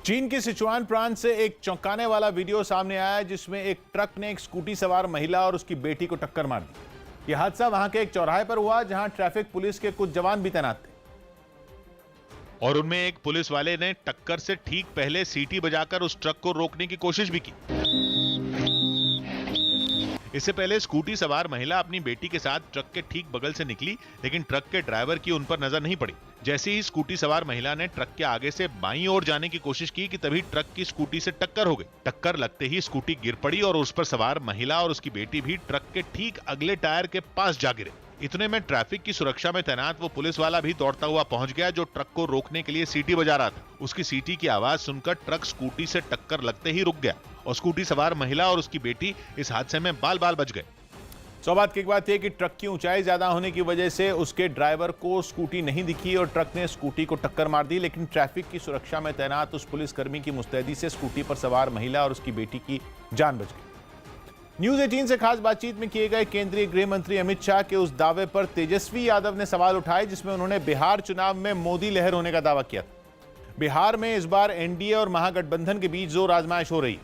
चीन के सिचुआन प्रांत से एक चौंकाने वाला वीडियो सामने आया जिसमें एक ट्रक ने एक स्कूटी सवार महिला और उसकी बेटी को टक्कर मार दी। यह हादसा वहां के एक चौराहे पर हुआ जहां ट्रैफिक पुलिस के कुछ जवान भी तैनात थे और उनमें एक पुलिस वाले ने टक्कर से ठीक पहले सीटी बजाकर उस ट्रक को रोकने की कोशिश भी की। इससे पहले स्कूटी सवार महिला अपनी बेटी के साथ ट्रक के ठीक बगल से निकली, लेकिन ट्रक के ड्राइवर की उन पर नजर नहीं पड़ी। जैसे ही स्कूटी सवार महिला ने ट्रक के आगे से बाईं ओर जाने की कोशिश की कि तभी ट्रक की स्कूटी से टक्कर हो गई। टक्कर लगते ही स्कूटी गिर पड़ी और उस पर सवार महिला और उसकी बेटी भी ट्रक के ठीक अगले टायर के पास जा गिरे। इतने में ट्रैफिक की सुरक्षा में तैनात वो पुलिस वाला भी दौड़ता हुआ पहुंच गया जो ट्रक को रोकने के लिए सीटी बजा रहा था। उसकी सीटी की आवाज सुनकर ट्रक स्कूटी से टक्कर लगते ही रुक गया और स्कूटी सवार महिला और उसकी बेटी इस हादसे में बाल बाल बच गए। सौभाग्य की एक बात यह कि ट्रक की ऊंचाई ज्यादा होने की वजह से उसके ड्राइवर को स्कूटी नहीं दिखी और ट्रक ने स्कूटी को टक्कर मार दी, लेकिन ट्रैफिक की सुरक्षा में तैनात उस पुलिसकर्मी की मुस्तैदी से स्कूटी पर सवार महिला और उसकी बेटी की जान बच गई। न्यूज 18 से खास बातचीत में किए गए केंद्रीय गृह मंत्री अमित शाह के उस दावे पर तेजस्वी यादव ने सवाल उठाए जिसमें उन्होंने बिहार चुनाव में मोदी लहर होने का दावा किया। बिहार में इस बार एनडीए और महागठबंधन के बीच जोर आजमाइश हो रही।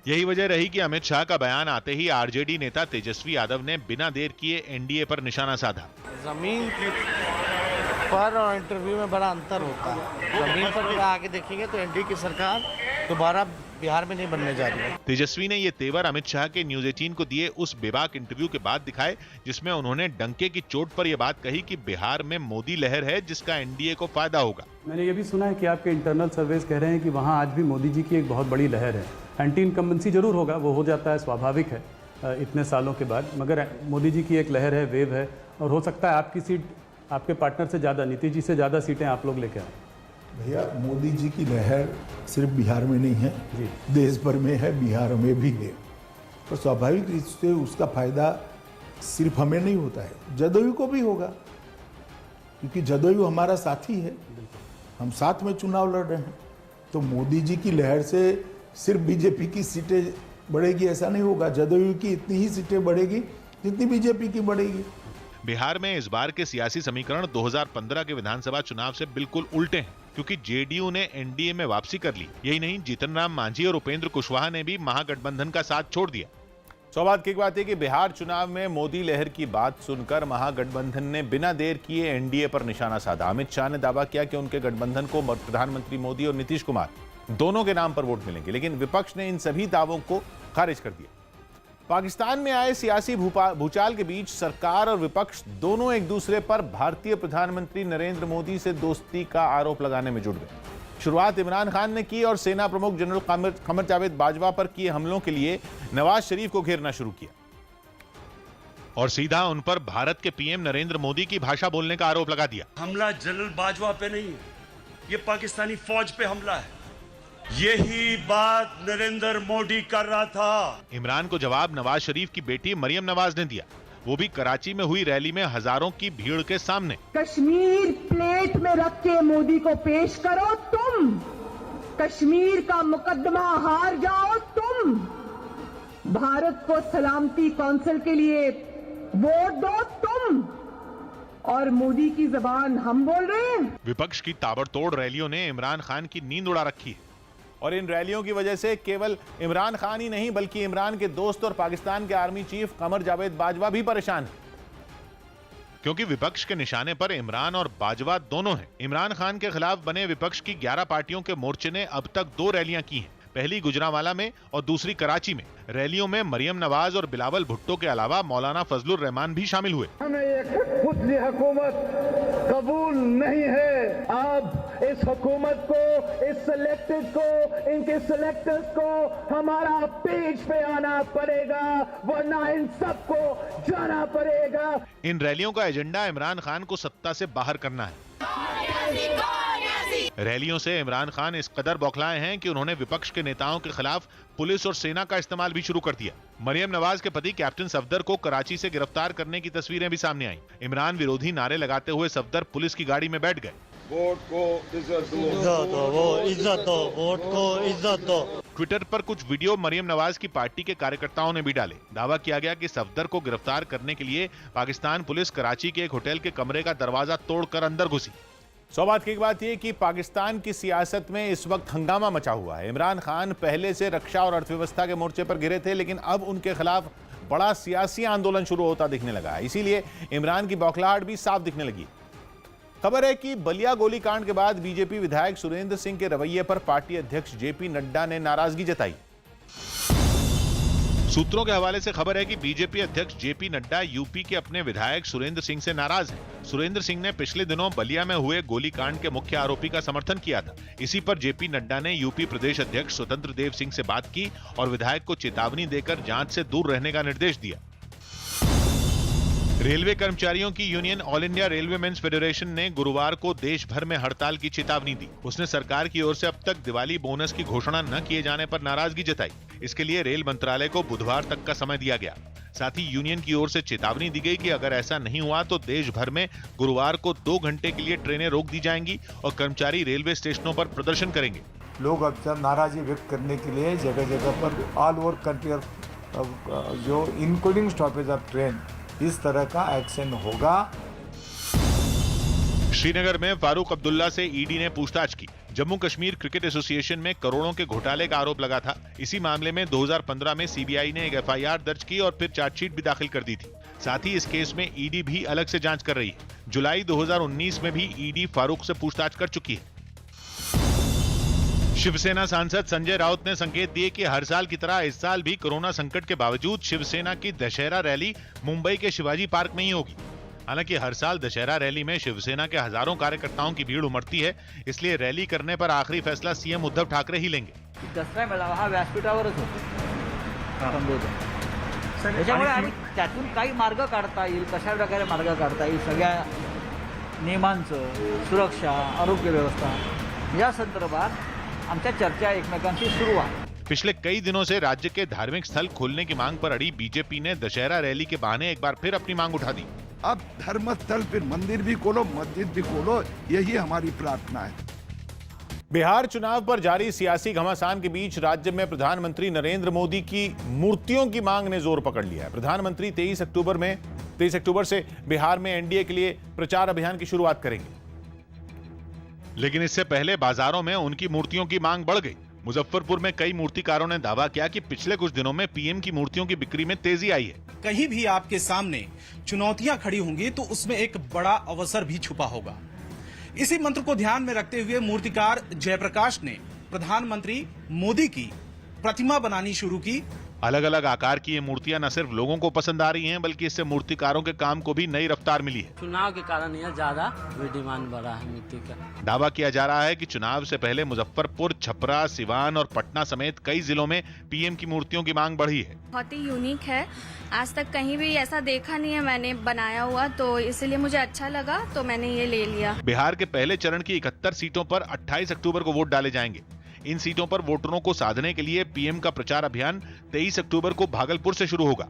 यही वजह रही कि अमित शाह का बयान आते ही आरजेडी नेता तेजस्वी यादव ने बिना देर किए एनडीए पर निशाना साधा। जमीन पर और इंटरव्यू में बड़ा अंतर होता है। जमीन पर अगर आगे देखेंगे तो एनडीए की सरकार दोबारा बिहार में नहीं बनने जा रही है। तेजस्वी ने ये तेवर अमित शाह के न्यूज 18 को दिए उस बेबाक इंटरव्यू के बाद दिखाए जिसमें उन्होंने डंके की चोट पर यह बात कही कि बिहार में मोदी लहर है जिसका एनडीए को फायदा होगा। मैंने ये भी सुना है कि आपके इंटरनल सर्वेस कह रहे हैं कि वहाँ आज भी मोदी जी की एक बहुत बड़ी लहर है। एंटी इनकम्बेंसी जरूर होगा, वो हो जाता है, स्वाभाविक है इतने सालों के बाद, मगर मोदी जी की एक लहर है, वेव है और हो सकता है आपकी सीट आपके पार्टनर से ज़्यादा, नीतीश जी से ज़्यादा सीटें आप लोग लेके आए। भैया मोदी जी की लहर सिर्फ बिहार में नहीं है जी, देश भर में है, बिहार में भी है। तो स्वाभाविक रूप से उसका फायदा सिर्फ हमें नहीं होता है, जदयू को भी होगा, क्योंकि जदयू हमारा साथी है, हम साथ में चुनाव लड़ रहे हैं। तो मोदी जी की लहर से सिर्फ बीजेपी की सीटें बढ़ेगी ऐसा नहीं होगा, जदयू की इतनी ही सीटें बढ़ेगी जितनी बीजेपी की बढ़ेगी। बिहार में इस बार के सियासी समीकरण 2015 के विधानसभा चुनाव से बिल्कुल उल्टे हैं, क्योंकि जेडीयू ने एनडीए में वापसी कर ली। यही नहीं, जीतन राम मांझी और उपेंद्र कुशवाहा ने भी महागठबंधन का साथ छोड़ दिया। सौभाग्य की बात है कि बिहार चुनाव में मोदी लहर की बात सुनकर महागठबंधन ने बिना देर किए एनडीए पर निशाना साधा। अमित शाह ने दावा किया कि उनके गठबंधन को प्रधानमंत्री मोदी और नीतीश कुमार दोनों के नाम पर वोट मिलेंगे, लेकिन विपक्ष ने इन सभी दावों को खारिज कर दिया। पाकिस्तान में आए सियासी भूचाल के बीच सरकार और विपक्ष दोनों एक दूसरे पर भारतीय प्रधानमंत्री नरेंद्र मोदी से दोस्ती का आरोप लगाने में जुट गए। शुरुआत इमरान खान ने की और सेना प्रमुख जनरल कमर जावेद बाजवा पर किए हमलों के लिए नवाज शरीफ को घेरना शुरू किया और सीधा उन पर भारत के पीएम नरेंद्र मोदी की भाषा बोलने का आरोप लगा दिया। हमला जनरल बाजवा पे नहीं है, ये पाकिस्तानी फौज पे हमला है। यही बात नरेंद्र मोदी कर रहा था। इमरान को जवाब नवाज शरीफ की बेटी मरियम नवाज ने दिया, वो भी कराची में हुई रैली में हजारों की भीड़ के सामने। कश्मीर प्लेट में रख के मोदी को पेश करो तुम, कश्मीर का मुकदमा हार जाओ तुम, भारत को सलामती काउंसिल के लिए वोट दो तुम, और मोदी की जबान हम बोल रहे हैं। विपक्ष की ताबड़तोड़ रैलियों ने इमरान खान की नींद उड़ा रखी है और इन रैलियों की वजह से केवल इमरान खान ही नहीं बल्कि इमरान के दोस्त और पाकिस्तान के आर्मी चीफ कमर जावेद बाजवा भी परेशान है, क्योंकि विपक्ष के निशाने पर इमरान और बाजवा दोनों हैं। इमरान खान के खिलाफ बने विपक्ष की 11 पार्टियों के मोर्चे ने अब तक 2 रैलियां की हैं, पहली गुजरांवाला में और दूसरी कराची में। रैलियों में मरियम नवाज और बिलावल भुट्टो के अलावा मौलाना फजलुर रहमान भी शामिल हुए। हमें ये खुदली हुकूमत कबूल नहीं है। अब इस हुकूमत को, इस सिलेक्टेड को, इनके सिलेक्टर्स को हमारा पेज पे आना पड़ेगा, वरना इन सबको जाना पड़ेगा। इन रैलियों का एजेंडा इमरान खान को सत्ता से बाहर करना है। रैलियों से इमरान खान इस कदर बौखलाए हैं कि उन्होंने विपक्ष के नेताओं के खिलाफ पुलिस और सेना का इस्तेमाल भी शुरू कर दिया। मरियम नवाज के पति कैप्टन सफदर को कराची से गिरफ्तार करने की तस्वीरें भी सामने आईं। इमरान विरोधी नारे लगाते हुए सफदर पुलिस की गाड़ी में बैठ गए। वोट को इज्जत दो, वोट को इज्जत दो। ट्विटर पर कुछ वीडियो मरियम नवाज की पार्टी के कार्यकर्ताओं ने भी डाले। दावा किया गया कि सफदर को गिरफ्तार करने के लिए पाकिस्तान पुलिस कराची के एक होटल के कमरे का दरवाजा तोड़कर अंदर घुसी। सौबात की एक बात यह कि पाकिस्तान की सियासत में इस वक्त हंगामा मचा हुआ है। इमरान खान पहले से रक्षा और अर्थव्यवस्था के मोर्चे पर गिरे थे, लेकिन अब उनके खिलाफ बड़ा सियासी आंदोलन शुरू होता दिखने लगा है। इसीलिए इमरान की बौखलाहट भी साफ दिखने लगी। खबर है कि बलिया गोलीकांड के बाद बीजेपी विधायक सुरेंद्र सिंह के रवैये पर पार्टी अध्यक्ष जेपी नड्डा ने नाराजगी जताई। सूत्रों के हवाले से खबर है कि बीजेपी अध्यक्ष जेपी नड्डा यूपी के अपने विधायक सुरेंद्र सिंह से नाराज हैं। सुरेंद्र सिंह ने पिछले दिनों बलिया में हुए गोलीकांड के मुख्य आरोपी का समर्थन किया था। इसी पर जेपी नड्डा ने यूपी प्रदेश अध्यक्ष स्वतंत्र देव सिंह से बात की और विधायक को चेतावनी देकर जांच से दूर रहने का निर्देश दिया। रेलवे कर्मचारियों की union all India railway men's federation ने गुरुवार को देश भर में हड़ताल की चेतावनी दी। उसने सरकार की ओर से अब तक दिवाली बोनस की घोषणा न किए जाने पर नाराजगी जताई। इसके लिए रेल मंत्रालय को बुधवार तक का समय दिया गया। साथ ही यूनियन की ओर से चेतावनी दी गई कि अगर ऐसा नहीं हुआ तो देश भर में गुरुवार को 2 घंटे के लिए ट्रेनें रोक दी जाएंगी और कर्मचारी रेलवे स्टेशनों पर प्रदर्शन करेंगे। लोग अब नाराजगी व्यक्त करने के लिए जगह जगह पर ऑल ओवर कंट्री जो इंक्लूडिंग स्टॉपेज ऑफ ट्रेन इस तरह का एक्शन होगा। श्रीनगर में फारूक अब्दुल्ला से ईडी ने पूछताछ की। जम्मू कश्मीर क्रिकेट एसोसिएशन में करोड़ों के घोटाले का आरोप लगा था। इसी मामले में 2015 में सीबीआई ने एक एफआईआर दर्ज की और फिर चार्जशीट भी दाखिल कर दी थी। साथ ही इस केस में ईडी भी अलग से जांच कर रही है। जुलाई 2019 में भी ईडी फारूक से पूछताछ कर चुकी है। शिवसेना सांसद संजय राउत ने संकेत दिए कि हर साल की तरह इस साल भी कोरोना संकट के बावजूद शिवसेना की दशहरा रैली मुंबई के शिवाजी पार्क में ही होगी। हालांकि हर साल दशहरा रैली में शिवसेना के हजारों कार्यकर्ताओं की भीड़ उमड़ती है, इसलिए रैली करने पर आखिरी फैसला सीएम उद्धव ठाकरे ही लेंगे। दसरा मेळावा हा व्यासपीठावरच होतो। त्याच्यामुळे आम्ही त्यातून काही मार्ग काढता येईल, कशा प्रकारे मार्ग काढता येईल, सगळ्या नियमांचं, सुरक्षा, आरोग्य व्यवस्था या संदर्भात आमच्या चर्चा एकमेकांशी सुरू आहे। पिछले कई दिनों से राज्य के धार्मिक स्थल खोलने की मांग पर अड़ी बीजेपी ने दशहरा रैली के बहाने एक बार फिर अपनी मांग उठा दी। अब धर्मस्थल फिर मंदिर भी खोलो, मस्जिद भी खोलो, यही हमारी प्रार्थना है। बिहार चुनाव पर जारी सियासी घमासान के बीच राज्य में प्रधानमंत्री नरेंद्र मोदी की मूर्तियों की मांग ने जोर पकड़ लिया है। प्रधानमंत्री 23 अक्टूबर से बिहार में एनडीए के लिए प्रचार अभियान की शुरुआत करेंगे। लेकिन इससे पहले बाजारों में उनकी मूर्तियों की मांग बढ़ गई। मुजफ्फरपुर में कई मूर्तिकारों ने दावा किया कि पिछले कुछ दिनों में पीएम की मूर्तियों की बिक्री में तेजी आई है। कहीं भी आपके सामने चुनौतियां खड़ी होंगी तो उसमें एक बड़ा अवसर भी छुपा होगा। इसी मंत्र को ध्यान में रखते हुए मूर्तिकार जयप्रकाश ने प्रधानमंत्री मोदी की प्रतिमा बनानी शुरू की। अलग अलग आकार की ये मूर्तियां न सिर्फ लोगों को पसंद आ रही हैं, बल्कि इससे मूर्तिकारों के काम को भी नई रफ्तार मिली है। चुनाव के कारण यह ज्यादा डिमांड बढ़ा है मूर्ति का। दावा किया जा रहा है कि चुनाव से पहले मुजफ्फरपुर, छपरा, सिवान और पटना समेत कई जिलों में पीएम की मूर्तियों की मांग बढ़ी है। बहुत ही यूनिक है, आज तक कहीं भी ऐसा देखा नहीं है मैंने बनाया हुआ, तो इसलिए मुझे अच्छा लगा तो मैंने ये ले लिया। बिहार के पहले चरण की 71 सीटों पर 28 अक्टूबर को वोट डाले जाएंगे। इन सीटों पर वोटरों को साधने के लिए पीएम का प्रचार अभियान 23 अक्टूबर को भागलपुर से शुरू होगा।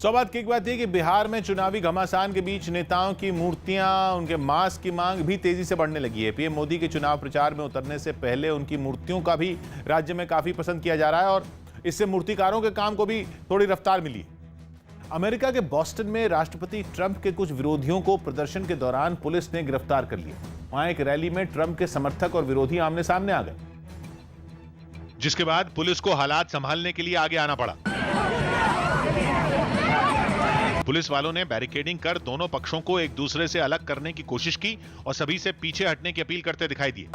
सौबात की एक बात है कि बिहार में चुनावी घमासान के बीच नेताओं की मूर्तियां, उनके मास्क की मांग भी तेजी से बढ़ने लगी है। पीएम मोदी के चुनाव प्रचार में उतरने से पहले उनकी मूर्तियों का भी राज्य में काफी पसंद किया जा रहा है और इससे मूर्तिकारों के काम को भी थोड़ी रफ्तार मिली है। अमेरिका के बॉस्टन में राष्ट्रपति ट्रंप के कुछ विरोधियों को प्रदर्शन के दौरान पुलिस ने गिरफ्तार कर लिया। वहां एक रैली में ट्रंप के समर्थक और विरोधी आमने सामने आ गए, जिसके बाद पुलिस को हालात संभालने के लिए आगे आना पड़ा। पुलिस वालों ने बैरिकेडिंग कर दोनों पक्षों को एक दूसरे से अलग करने की कोशिश की और सभी से पीछे हटने की अपील करते दिखाई दिए।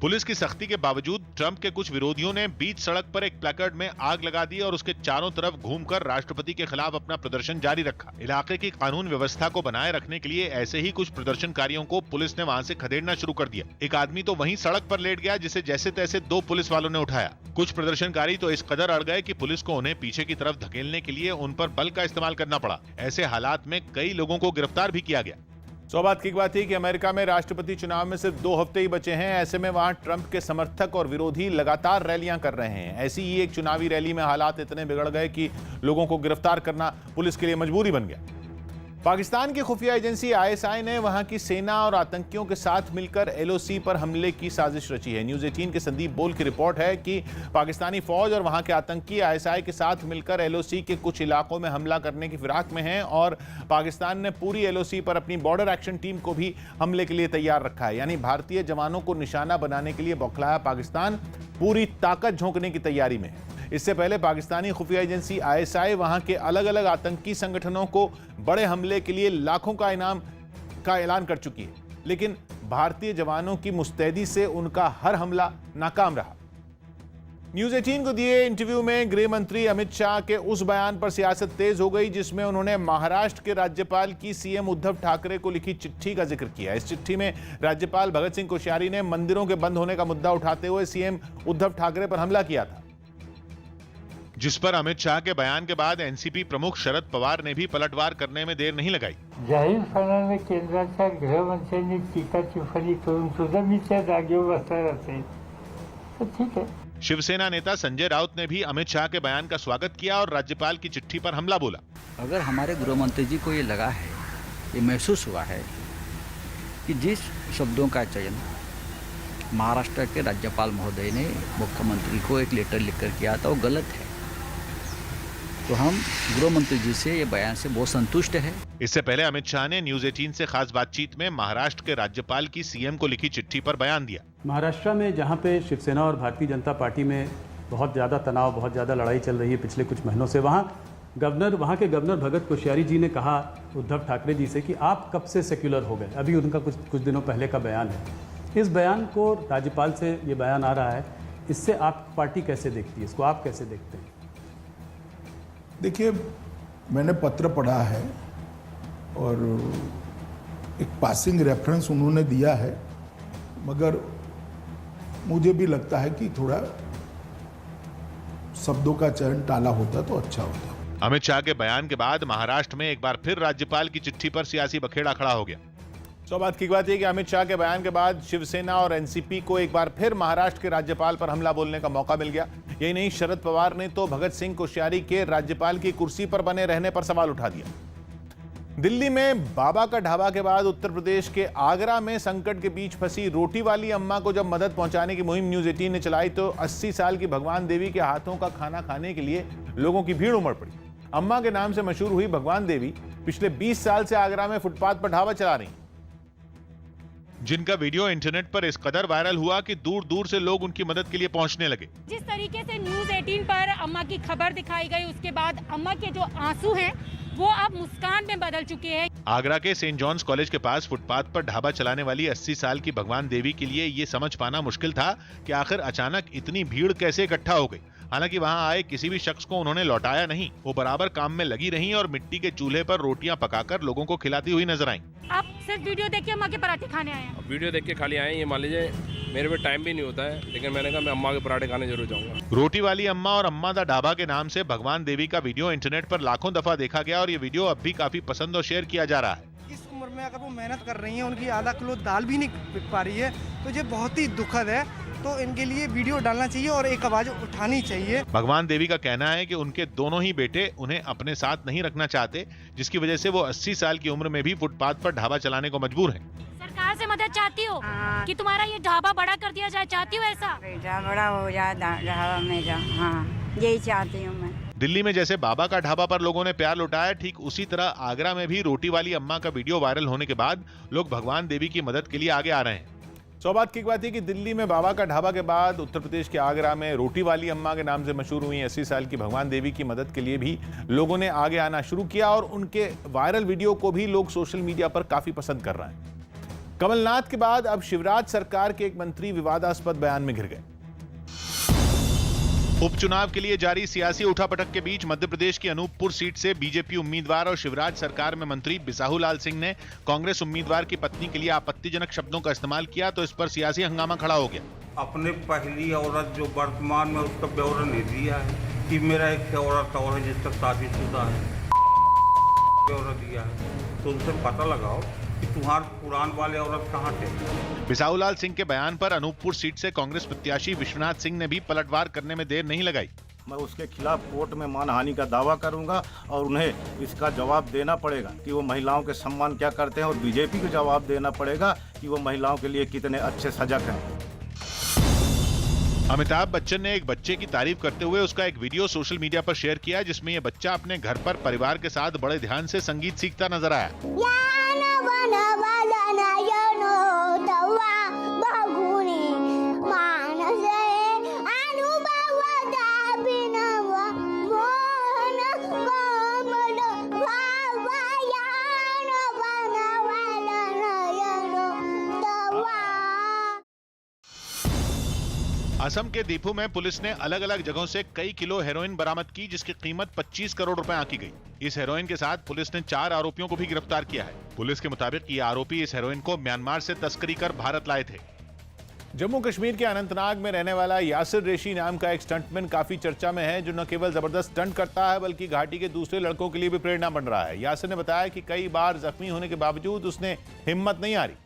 पुलिस की सख्ती के बावजूद ट्रंप के कुछ विरोधियों ने बीच सड़क पर एक प्लेकार्ड में आग लगा दी और उसके चारों तरफ घूमकर राष्ट्रपति के खिलाफ अपना प्रदर्शन जारी रखा। इलाके की कानून व्यवस्था को बनाए रखने के लिए ऐसे ही कुछ प्रदर्शनकारियों को पुलिस ने वहां से खदेड़ना शुरू कर दिया। एक आदमी तो वहीं सड़क पर लेट गया, जिसे जैसे तैसे 2 पुलिस वालों ने उठाया। कुछ प्रदर्शनकारी तो इस कदर अड़ गए कि पुलिस को उन्हें पीछे की तरफ धकेलने के लिए उन पर बल का इस्तेमाल करना पड़ा। ऐसे हालात में कई लोगों को गिरफ्तार भी किया गया। सौबात की बात है कि अमेरिका में राष्ट्रपति चुनाव में सिर्फ 2 हफ्ते ही बचे हैं। ऐसे में वहां ट्रंप के समर्थक और विरोधी लगातार रैलियां कर रहे हैं। ऐसी ही एक चुनावी रैली में हालात इतने बिगड़ गए कि लोगों को गिरफ्तार करना पुलिस के लिए मजबूरी बन गया। पाकिस्तान की खुफिया एजेंसी आईएसआई ने वहां की सेना और आतंकियों के साथ मिलकर एलओसी पर हमले की साजिश रची है। न्यूज़ 18 के संदीप बोल की रिपोर्ट है कि पाकिस्तानी फौज और वहां के आतंकी आईएसआई के साथ मिलकर एलओसी के कुछ इलाकों में हमला करने की फिराक में हैं और पाकिस्तान ने पूरी एलओसी पर अपनी बॉर्डर एक्शन टीम को भी हमले के लिए तैयार रखा है। यानी भारतीय जवानों को निशाना बनाने के लिए बौखलाया पाकिस्तान पूरी ताकत झोंकने की तैयारी में है। इससे पहले पाकिस्तानी खुफिया एजेंसी आईएसआई वहां के अलग अलग आतंकी संगठनों को बड़े हमले के लिए लाखों का इनाम का ऐलान कर चुकी है, लेकिन भारतीय जवानों की मुस्तैदी से उनका हर हमला नाकाम रहा। न्यूज़ 18 को दिए इंटरव्यू में गृह मंत्री अमित शाह के उस बयान पर सियासत तेज हो गई जिसमें उन्होंने महाराष्ट्र के राज्यपाल की सीएम उद्धव ठाकरे को लिखी चिट्ठी का जिक्र किया। इस चिट्ठी में राज्यपाल भगत सिंह कोश्यारी ने मंदिरों के बंद होने का मुद्दा उठाते हुए सीएम उद्धव ठाकरे पर हमला किया था, जिस पर अमित शाह के बयान के बाद एनसीपी प्रमुख शरद पवार ने भी पलटवार करने में देर नहीं लगाई। जाहीरपणाने केंद्राच्या गृहमंत्र्यांनी टीका टिप्पणी करून सुद्धा मी त्या जागेवर बसता राहते, तर ठीक है। शिवसेना नेता संजय राउत ने भी अमित शाह के बयान का स्वागत किया और राज्यपाल की चिट्ठी पर हमला बोला। अगर हमारे गृह मंत्री जी को ये लगा है, ये महसूस हुआ है कि जिस शब्दों का चयन महाराष्ट्र के राज्यपाल महोदय ने मुख्यमंत्री को एक लेटर लिखकर किया था वो गलत है, तो हम गृह मंत्री जी से ये बयान से बहुत संतुष्ट है। इससे पहले अमित शाह ने न्यूज़ 18 से खास बातचीत में महाराष्ट्र के राज्यपाल की सीएम को लिखी चिट्ठी पर बयान दिया। महाराष्ट्र में जहाँ पे शिवसेना और भारतीय जनता पार्टी में बहुत ज़्यादा तनाव, बहुत ज़्यादा लड़ाई चल रही है पिछले कुछ महीनों से, वहाँ के गवर्नर भगत कोश्यारी जी ने कहा उद्धव ठाकरे जी से कि आप कब से सेक्युलर हो गए। अभी उनका कुछ दिनों पहले का बयान है। इस बयान को राज्यपाल से ये बयान आ रहा है, इससे आप पार्टी कैसे देखती है, इसको आप कैसे देखते हैं? देखिए, मैंने पत्र पढ़ा है और एक पासिंग रेफरेंस उन्होंने दिया है, मगर मुझे भी लगता है कि थोड़ा शब्दों का चयन टाला होता तो अच्छा होता। अमित शाह के बयान के बाद महाराष्ट्र में एक बार फिर राज्यपाल की चिट्ठी पर सियासी बखेड़ा खड़ा हो गया। बात की बात यह कि अमित शाह के बयान के बाद शिवसेना और एनसीपी को एक बार फिर महाराष्ट्र के राज्यपाल पर हमला बोलने का मौका मिल गया। यही नहीं, शरद पवार ने तो भगत सिंह कोश्यारी के राज्यपाल की कुर्सी पर बने रहने पर सवाल उठा दिया। दिल्ली में बाबा का ढाबा के बाद उत्तर प्रदेश के आगरा में संकट के बीच फंसी रोटी वाली अम्मा को जब मदद पहुंचाने की मुहिम न्यूज़ 18 ने चलाई तो 80 साल की भगवान देवी के हाथों का खाना खाने के लिए लोगों की भीड़ उमड़ पड़ी। अम्मा के नाम से मशहूर हुई भगवान देवी पिछले 20 साल से आगरा में फुटपाथ पर ढाबा चला रही, जिनका वीडियो इंटरनेट पर इस कदर वायरल हुआ कि दूर दूर से लोग उनकी मदद के लिए पहुंचने लगे। जिस तरीके से न्यूज़ 18 पर अम्मा की खबर दिखाई गई, उसके बाद अम्मा के जो आंसू हैं वो अब मुस्कान में बदल चुके हैं। आगरा के सेंट जॉन्स कॉलेज के पास फुटपाथ पर ढाबा चलाने वाली 80 साल की भगवान देवी के लिए ये समझ पाना मुश्किल था कि आखिर अचानक इतनी भीड़ कैसे इकट्ठा हो गई। हालांकि वहां आए किसी भी शख्स को उन्होंने लौटाया नहीं, वो बराबर काम में लगी रहीं और मिट्टी के चूल्हे पर रोटियां पकाकर लोगों को खिलाती हुई नजर आईं। आप सिर्फ वीडियो देख के अम्मा के पराठे खाने आए हैं? वीडियो देख के खाली आए, ये मान लीजिए मेरे पे टाइम भी नहीं होता है, लेकिन मैंने कहा मैं अम्मा के पराठे खाने जरूर जाऊंगा। रोटी वाली अम्मा और अम्मा दा ढाबा के नाम से भगवान देवी का वीडियो इंटरनेट पर लाखों दफा देखा गया और ये वीडियो अब भी काफी पसंद और शेयर किया जा रहा है। इस उम्र में अगर वो मेहनत कर रही हैं, उनकी आधा किलो दाल भी नहीं बिक पा रही है, तो ये बहुत ही दुखद है। तो इनके लिए वीडियो डालना चाहिए और एक आवाज उठानी चाहिए। भगवान देवी का कहना है कि उनके दोनों ही बेटे उन्हें अपने साथ नहीं रखना चाहते, जिसकी वजह से वो 80 साल की उम्र में भी फुटपाथ पर ढाबा चलाने को मजबूर हैं। सरकार से मदद चाहती हो कि तुम्हारा ये ढाबा बड़ा कर दिया जाए, चाहती हो ऐसा? बेटा बड़ा हो जाए ढाबा मेरा, हाँ यही चाहती हूँ मैं। दिल्ली में जैसे बाबा का ढाबा पर लोगों ने प्यार लुटाया, ठीक उसी तरह आगरा में भी रोटी वाली अम्मा का वीडियो वायरल होने के बाद लोग भगवान देवी की मदद के लिए आगे आ रहे हैं। बात की बात है कि दिल्ली में बाबा का ढाबा के बाद उत्तर प्रदेश के आगरा में रोटी वाली अम्मा के नाम से मशहूर हुई 80 साल की भगवान देवी की मदद के लिए भी लोगों ने आगे आना शुरू किया और उनके वायरल वीडियो को भी लोग सोशल मीडिया पर काफी पसंद कर रहे हैं। कमलनाथ के बाद अब शिवराज सरकार के एक मंत्री विवादास्पद बयान में घिर गए। उपचुनाव के लिए जारी सियासी उठापटक के बीच मध्य प्रदेश की अनूपपुर सीट से बीजेपी उम्मीदवार और शिवराज सरकार में मंत्री बिसाहूलाल सिंह ने कांग्रेस उम्मीदवार की पत्नी के लिए आपत्तिजनक शब्दों का इस्तेमाल किया तो इस पर सियासी हंगामा खड़ा हो गया। अपने पहली औरत जो वर्तमान में उसका ब्यौरा नहीं दिया है कि मेरा एक औरत और है जिसका शादीशुदा है, ब्यौरा दिया है, तो उनसे पता लगाओ कि तुम्हारे पुरान वाले औरत कहाँ थे। बिसाहूलाल सिंह के बयान पर अनूपपुर सीट से कांग्रेस प्रत्याशी विश्वनाथ सिंह ने भी पलटवार करने में देर नहीं लगाई। मैं उसके खिलाफ कोर्ट में मानहानि का दावा करूंगा और उन्हें इसका जवाब देना पड़ेगा कि वो महिलाओं के सम्मान क्या करते हैं और बीजेपी को जवाब देना पड़ेगा कि वो महिलाओं के लिए कितने अच्छे सजग हैं। अमिताभ बच्चन ने एक बच्चे की तारीफ करते हुए उसका एक वीडियो सोशल मीडिया पर शेयर किया जिसमें यह बच्चा अपने घर पर परिवार के साथ बड़े ध्यान से संगीत सीखता नजर आया। असम के दीफू में पुलिस ने अलग अलग जगहों से कई किलो हेरोइन बरामद की जिसकी कीमत 25 करोड़ रुपए आंकी गई। इस हेरोइन के साथ पुलिस ने 4 आरोपियों को भी गिरफ्तार किया है। पुलिस के मुताबिक ये आरोपी इस हेरोइन को म्यांमार से तस्करी कर भारत लाए थे। जम्मू कश्मीर के अनंतनाग में रहने वाला यासिर रेशी नाम का एक स्टंटमैन काफी चर्चा में है, जो न केवल जबरदस्त स्टंट करता है बल्कि घाटी के दूसरे लड़कों के लिए भी प्रेरणा बन रहा है। यासिर ने बताया कि कई बार जख्मी होने के बावजूद उसने हिम्मत नहीं हारी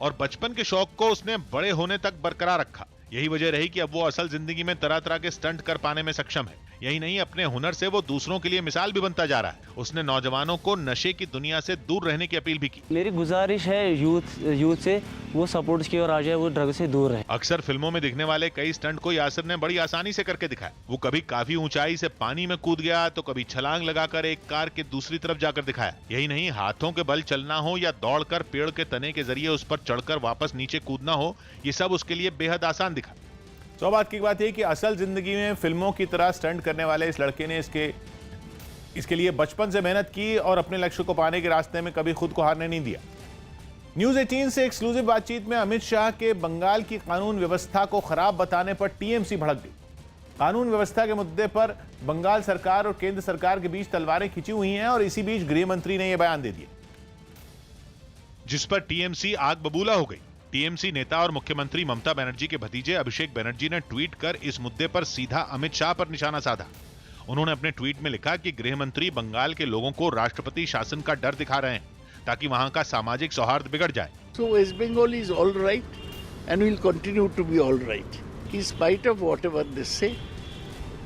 और बचपन के शौक को उसने बड़े होने तक बरकरार रखा। यही वजह रही कि अब वो असल जिंदगी में तरह तरह के स्टंट कर पाने में सक्षम है। यही नहीं, अपने हुनर से वो दूसरों के लिए मिसाल भी बनता जा रहा है। उसने नौजवानों को नशे की दुनिया से दूर रहने की अपील भी की। मेरी गुजारिश है यूथ से वो सपोर्ट्स की ओर आ जाए, वो ड्रग से दूर रहे। अक्सर फिल्मों में दिखने वाले कई स्टंट को यासिर ने बड़ी आसानी से करके दिखाया। वो कभी काफी ऊंचाई से पानी में कूद गया तो कभी छलांग लगाकर एक कार के दूसरी तरफ जाकर दिखाया। यही नहीं, हाथों के बल चलना हो या दौड़कर पेड़ के तने के जरिए उस पर चढ़कर वापस नीचे कूदना हो, ये सब उसके लिए बेहद आसान दिखा। तो बात की बात है कि असल जिंदगी में फिल्मों की तरह स्टंट करने वाले इस लड़के ने इसके लिए बचपन से मेहनत की और अपने लक्ष्य को पाने के रास्ते में कभी खुद को हारने नहीं दिया। न्यूज़ 18 से एक्सक्लूसिव बातचीत में अमित शाह के बंगाल की कानून व्यवस्था को खराब बताने पर टीएमसी भड़क गई। कानून व्यवस्था के मुद्दे पर बंगाल सरकार और केंद्र सरकार के बीच तलवारें खिंची हुई हैं और इसी बीच गृह मंत्री ने यह बयान दे दिया जिस पर टीएमसी आग बबूला हो गई। टीएमसी नेता और मुख्यमंत्री ममता बनर्जी के भतीजे अभिषेक बनर्जी ने ट्वीट कर इस मुद्दे पर सीधा अमित शाह पर निशाना साधा। उन्होंने अपने ट्वीट में लिखा कि गृह मंत्री बंगाल के लोगों को राष्ट्रपति शासन का डर दिखा रहे हैं ताकि वहां का सामाजिक सौहार्द बिगड़ जाए। So West Bengal is all right and will continue to be all right. In spite of whatever they say,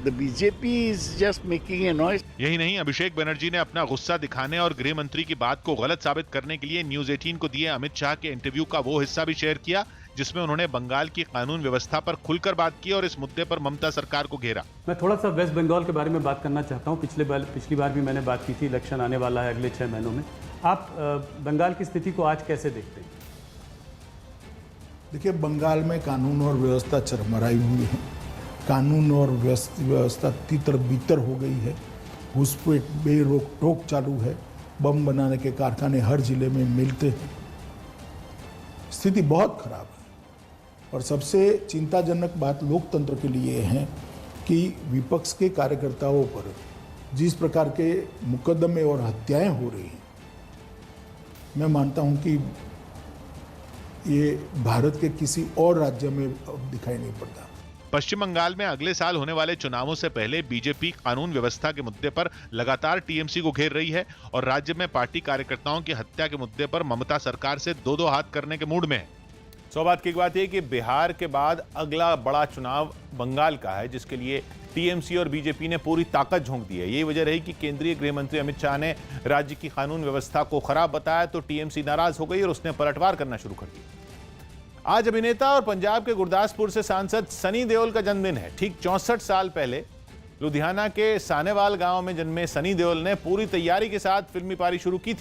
the BJP is just making a noise. यही नहीं, अभिषेक बनर्जी ने अपना गुस्सा दिखाने और गृह मंत्री की बात को गलत साबित करने के लिए न्यूज़ 18 को दिए अमित शाह के इंटरव्यू का वो हिस्सा भी शेयर किया जिसमें उन्होंने बंगाल की कानून व्यवस्था पर खुलकर बात की और इस मुद्दे पर ममता सरकार को घेरा। मैं थोड़ा सा वेस्ट बंगाल के बारे में बात करना चाहता हूँ। पिछली बार भी मैंने बात की थी, इलेक्शन आने वाला है अगले 6 महीनों में। आप बंगाल की स्थिति को आज कैसे देखते हैं? देखिए, बंगाल में कानून और व्यवस्था चरमराई हुई है। कानून और व्यवस्था तितर बितर हो गई है। घुसपैठ बेरोक टोक चालू है। बम बनाने के कारखाने हर जिले में मिलते हैं। स्थिति बहुत खराब है और सबसे चिंताजनक बात लोकतंत्र के लिए है कि विपक्ष के कार्यकर्ताओं पर जिस प्रकार के मुकदमे और हत्याएं हो रही हैं, मैं मानता हूं कि ये भारत के किसी और राज्य में दिखाई नहीं पड़ता। पश्चिम बंगाल में अगले साल होने वाले चुनावों से पहले बीजेपी कानून व्यवस्था के मुद्दे पर लगातार टीएमसी को घेर रही है और राज्य में पार्टी कार्यकर्ताओं की हत्या के मुद्दे पर ममता सरकार से दो हाथ करने के मूड में है। सो बात की बात यह कि बिहार के बाद अगला बड़ा चुनाव बंगाल का है जिसके लिए टीएमसी और बीजेपी ने पूरी ताकत झोंक दी है। यही वजह रही कि केंद्रीय गृह मंत्री अमित शाह ने राज्य की कानून व्यवस्था को खराब बताया तो टीएमसी नाराज हो गई और उसने पलटवार करना शुरू कर दिया। आज अभिनेता और पंजाब के गुरदासपुर से सांसद सनी देओल का जन्मदिन है। ठीक 64 साल पहले लुधियाना के सानेवाल गांव में जन्मे सनी देओल ने पूरी तैयारी के साथ फिल्मी पारी शुरू की थी।